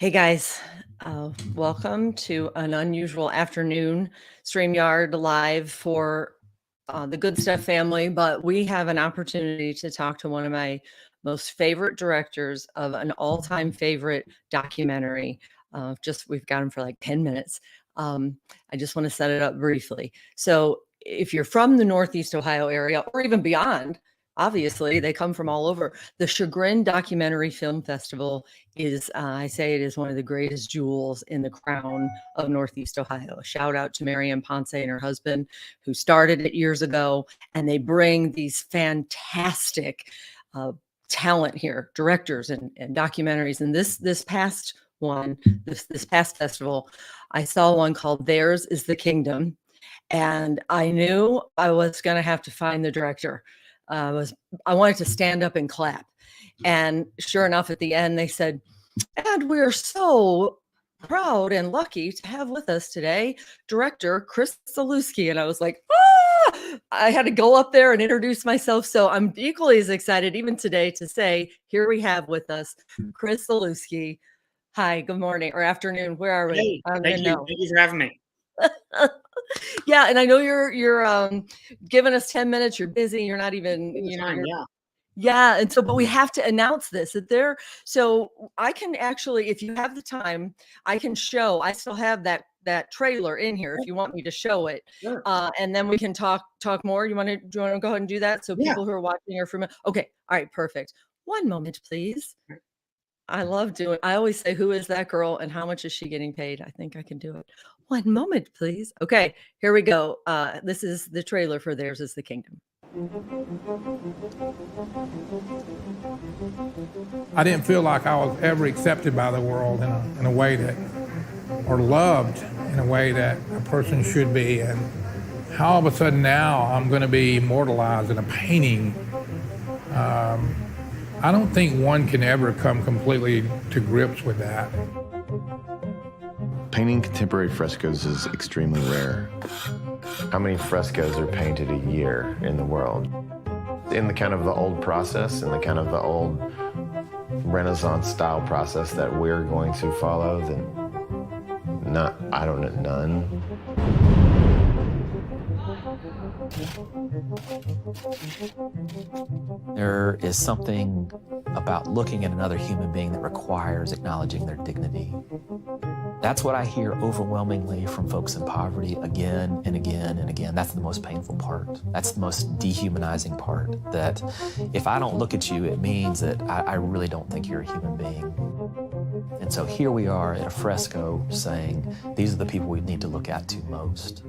Hey guys, welcome to an unusual afternoon StreamYard live for the Good Stuff family. But we have an opportunity to talk to one of my most favorite directors of an all-time favorite documentary. We've got him for like 10 minutes. I just want to set it up briefly. So if you're from the Northeast Ohio area or even beyond, obviously they come from all over. The Chagrin Documentary Film Festival is, I say it is one of the greatest jewels in the crown of Northeast Ohio. A shout out to Marianne Ponce and her husband who started it years ago. And they bring these fantastic talent here, directors and documentaries. And this past one, this past festival, I saw one called Theirs is the Kingdom. And I knew I was going to have to find the director. I wanted to stand up and clap. And sure enough, at the end, they said, and we're so proud and lucky to have with us today director Chris Zaluski. And I was like, I had to go up there and introduce myself. So I'm equally as excited even today to say, here we have with us Chris Zaluski. Hi, good morning or afternoon. Where are we? Hey, thank you. Thank you for having me. Yeah, and I know you're giving us 10 minutes. You're busy. You're not even, Yeah. Yeah, and so but we have to announce this that there so I can actually, if you have the time, I can show. I still have that trailer in here if you want me to show it. Sure. And then we can talk more. Do you want to go ahead and do that so Yeah. people who are watching are familiar? Okay. All right, perfect. One moment, please. I love doing. I always say, who is that girl and how much is she getting paid? I think I can do it. One moment, please. Okay, here we go. This is the trailer for Theirs is the Kingdom. I didn't feel like I was ever accepted by the world in a way that, or loved in a way that a person should be. And how all of a sudden now I'm going to be immortalized in a painting. I don't think one can ever come completely to grips with that. Painting contemporary frescoes is extremely rare. How many frescoes are painted a year in the world? In the kind of the old process, in the kind of the old Renaissance style process that we're going to follow, then none. There is something about looking at another human being that requires acknowledging their dignity. That's what I hear overwhelmingly from folks in poverty again and again and again. That's the most painful part. That's the most dehumanizing part, that if I don't look at you, it means that I really don't think you're a human being. And so here we are at a fresco saying, these are the people we need to look at to most.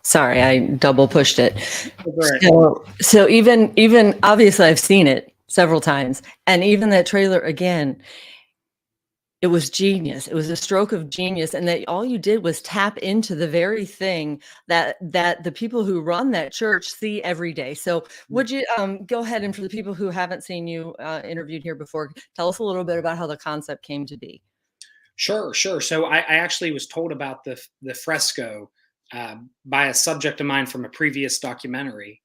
Sorry, I double pushed it. So even obviously I've seen it several times, and even that trailer again, it was genius. It was a stroke of genius, and that all you did was tap into the very thing that the people who run that church see every day. So would you go ahead, and for the people who haven't seen you interviewed here before, tell us a little bit about how the concept came to be. Sure. So I actually was told about the fresco by a subject of mine from a previous documentary,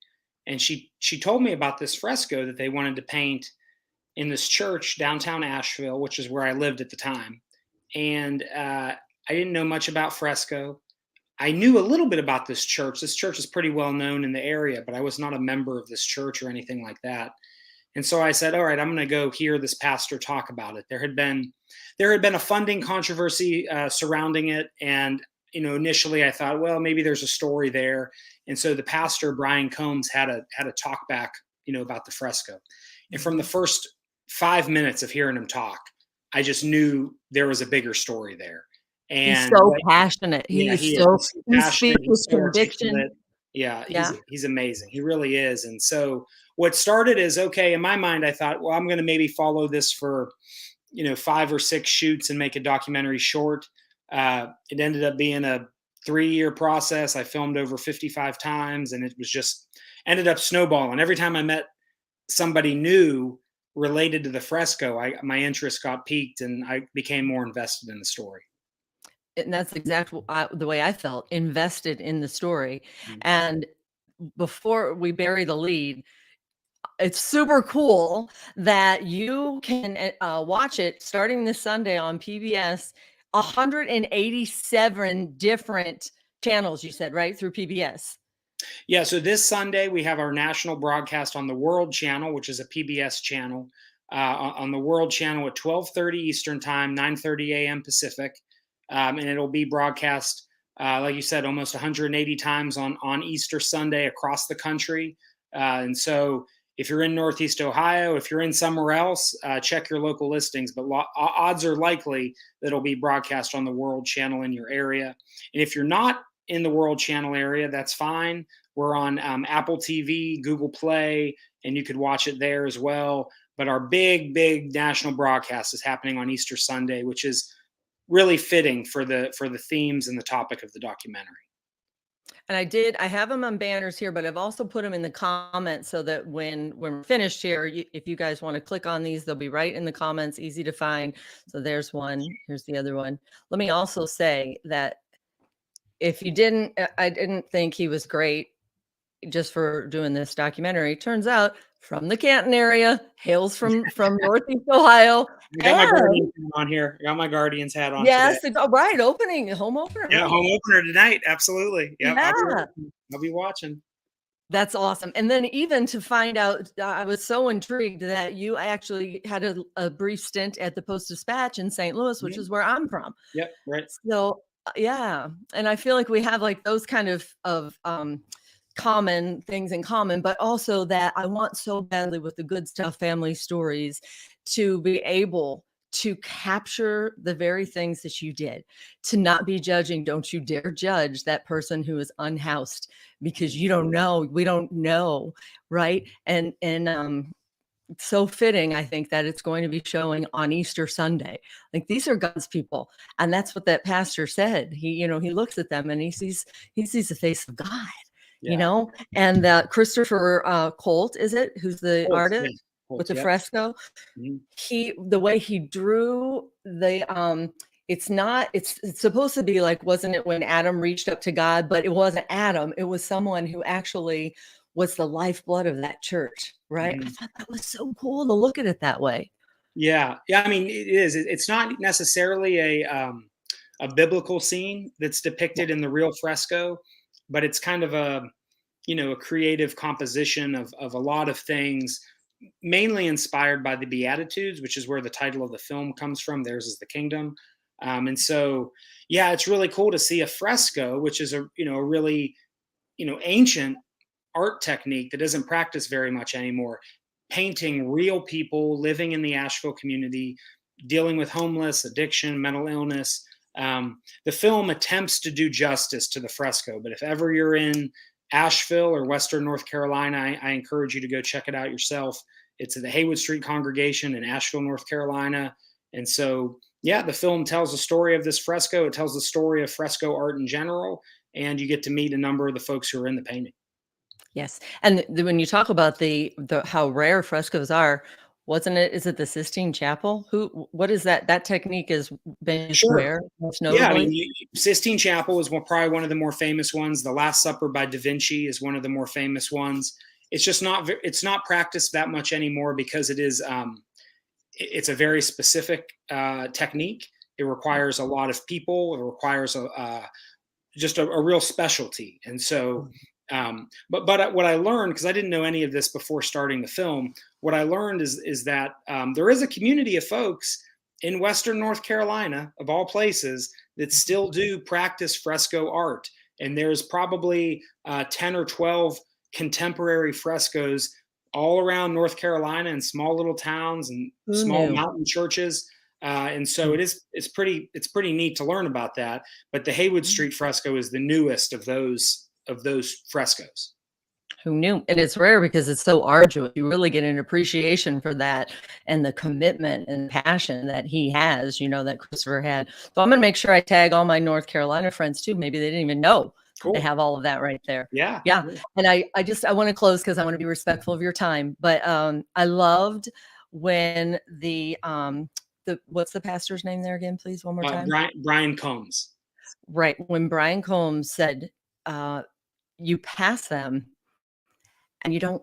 and she told me about this fresco that they wanted to paint in this church downtown Asheville, which is where I lived at the time. And I didn't know much about fresco. I knew a little bit about this church. This church is pretty well known in the area, but I was not a member of this church or anything like that. And so I said, all right, I'm going to go hear this pastor talk about it. There had been a funding controversy surrounding it. And, initially I thought, well, maybe there's a story there. And so the pastor, Brian Combs, had a talk back, about the fresco. And from the first 5 minutes of hearing him talk, I just knew there was a bigger story there. And he's so passionate. He speaks with conviction. Yeah, he's amazing. He really is. And so what started is, okay, in my mind, I thought, well, I'm going to maybe follow this for, 5 or 6 shoots and make a documentary short. It ended up being a 3-year process. I filmed over 55 times, and it was just ended up snowballing. Every time I met somebody new related to the fresco, my interest got piqued and I became more invested in the story. and that's exactly the way I felt, invested in the story. Mm. And before we bury the lead, it's super cool that you can watch it starting this Sunday on PBS. 187 different channels, you said, right? Through PBS. Yeah, so this Sunday we have our national broadcast on the World Channel, which is a PBS channel, on the World Channel at 12:30 Eastern Time, 9:30 a.m. Pacific, and it'll be broadcast, like you said, almost 180 times on Easter Sunday across the country. And so, if you're in Northeast Ohio, if you're in somewhere else, check your local listings. But odds are likely that it'll be broadcast on the World Channel in your area. And if you're not in the World Channel area, that's fine. We're on Apple TV, Google Play, and you could watch it there as well. But our big national broadcast is happening on Easter Sunday, which is really fitting for the themes and the topic of the documentary. And I have them on banners here, but I've also put them in the comments so that when we're finished here, if you guys want to click on these, they'll be right in the comments, easy to find. So there's one, here's the other one. Let me also say that if you didn't, I didn't think he was great just for doing this documentary. Turns out from the Canton area, hails from Northeast Ohio. I got my And Guardians hat on here. I got my Guardians hat on yes, today. right, home opener. Yeah, home opener tonight. Absolutely. Yep, Yeah. I'll be watching. That's awesome. And then even to find out, I was so intrigued that you actually had a brief stint at the Post-Dispatch in St. Louis, which is where I'm from. Yep, right. So yeah, and I feel like we have like those kind of common things in common, but also that I want so badly with the Good Stuff family stories to be able to capture the very things that you did, to not be judging. Don't you dare judge that person who is unhoused, because you don't know, we don't know, right? And so fitting, I think, that it's going to be showing on Easter Sunday. Like, these are God's people, and that's what that pastor said. He looks at them and he sees the face of God. Yeah. And Christopher Colt, is it, who's the Colts, artist yeah. with Colts, the yep. fresco? Mhm. The way he drew the it's supposed to be like, wasn't it when Adam reached up to God? But it wasn't Adam, it was someone who actually was the lifeblood of that church, right? I Mhm. thought that was so cool to look at it that way. Yeah, I mean, it is. It's not necessarily a biblical scene that's depicted in the real fresco, but it's kind of a creative composition of a lot of things, mainly inspired by the Beatitudes, which is where the title of the film comes from. Theirs is the kingdom, and so yeah, it's really cool to see a fresco, which is a really ancient art technique that isn't practiced very much anymore, painting real people living in the Asheville community, dealing with homeless, addiction, mental illness. The film attempts to do justice to the fresco, but if ever you're in Asheville or Western North Carolina, I encourage you to go check it out yourself. It's at the Haywood Street Congregation in Asheville, North Carolina. And so, yeah, the film tells the story of this fresco. It tells the story of fresco art in general, and you get to meet a number of the folks who are in the painting. Yes. And when you talk about the how rare frescoes are, wasn't it? Is it the Sistine Chapel? What is that? That technique is based Sure. where, most Yeah, I notably? mean, Sistine Chapel is probably one of the more famous ones. The Last Supper by Da Vinci is one of the more famous ones. It's just it's not practiced that much anymore because it's a very specific technique. It requires a lot of people. It requires just a real specialty. And so, but what I learned, because I didn't know any of this before starting the film, what I learned is that there is a community of folks in Western North Carolina, of all places, that still do practice fresco art. And there's probably 10 or 12 contemporary frescoes all around North Carolina in small little towns and Who small knew? mountain churches. And so it's pretty neat to learn about that. But the Haywood Street fresco is the newest of those frescoes. Who knew? And it's rare because it's so arduous. You really get an appreciation for that and the commitment and passion that he has, that Christopher had. So I'm going to make sure I tag all my North Carolina friends too. Maybe they didn't even know Cool. they have all of that right there. Yeah. Yeah. And I want to close because I want to be respectful of your time. But I loved when what's the pastor's name there again, please, one more time? Brian Combs. Right. When Brian Combs said, you pass them and we don't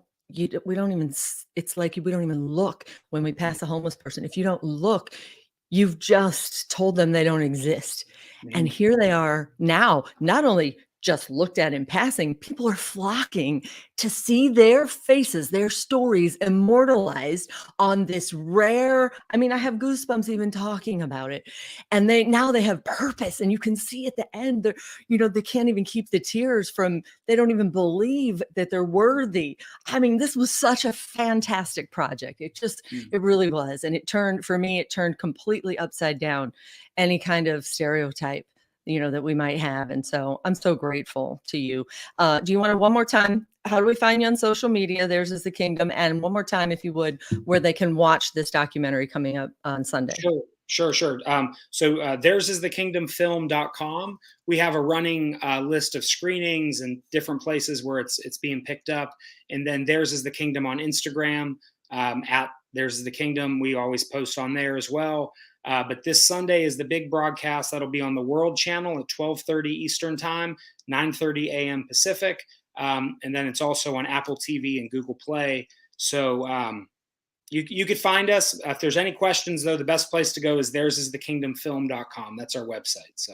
even, it's like we don't even look when we pass a homeless person. If you don't look, you've just told them they don't exist. And here they are now, not only just looked at in passing, people are flocking to see their faces, their stories immortalized on this rare. I mean, I have goosebumps even talking about it. And now they have purpose, and you can see at the end, they can't even keep the tears from, they don't even believe that they're worthy. I mean, this was such a fantastic project. It really was. And it turned completely upside down any kind of stereotype, that we might have. And so I'm so grateful to you. Do you want to, one more time, how do we find you on social media? Theirs is the Kingdom. And one more time, if you would, where they can watch this documentary coming up on Sunday. Sure. So theirs is the kingdomfilm.com. We have a running list of screenings and different places where it's being picked up. And then theirs is the Kingdom on Instagram, at theirs is the Kingdom. We always post on there as well. But this Sunday is the big broadcast that'll be on the World Channel at 12:30 Eastern Time, 9:30 a.m. Pacific. And then it's also on Apple TV and Google Play. So you could find us. If there's any questions, though, the best place to go is theirs is thekingdomfilm.com. That's our website. So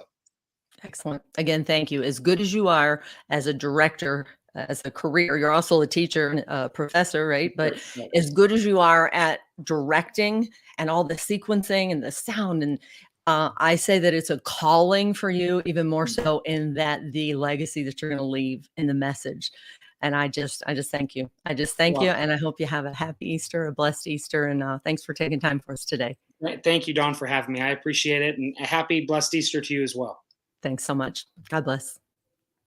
excellent. Again, thank you. As good as you are as a director, as a career, you're also a teacher and a professor, right? But as good as you are at directing and all the sequencing and the sound, and I say that it's a calling for you, even more so in that the legacy that you're going to leave in the message. And I just thank you. I just thank you. And I hope you have a happy Easter, a blessed Easter. And thanks for taking time for us today. Thank you, Dawn, for having me. I appreciate it. And a happy, blessed Easter to you as well. Thanks so much. God bless.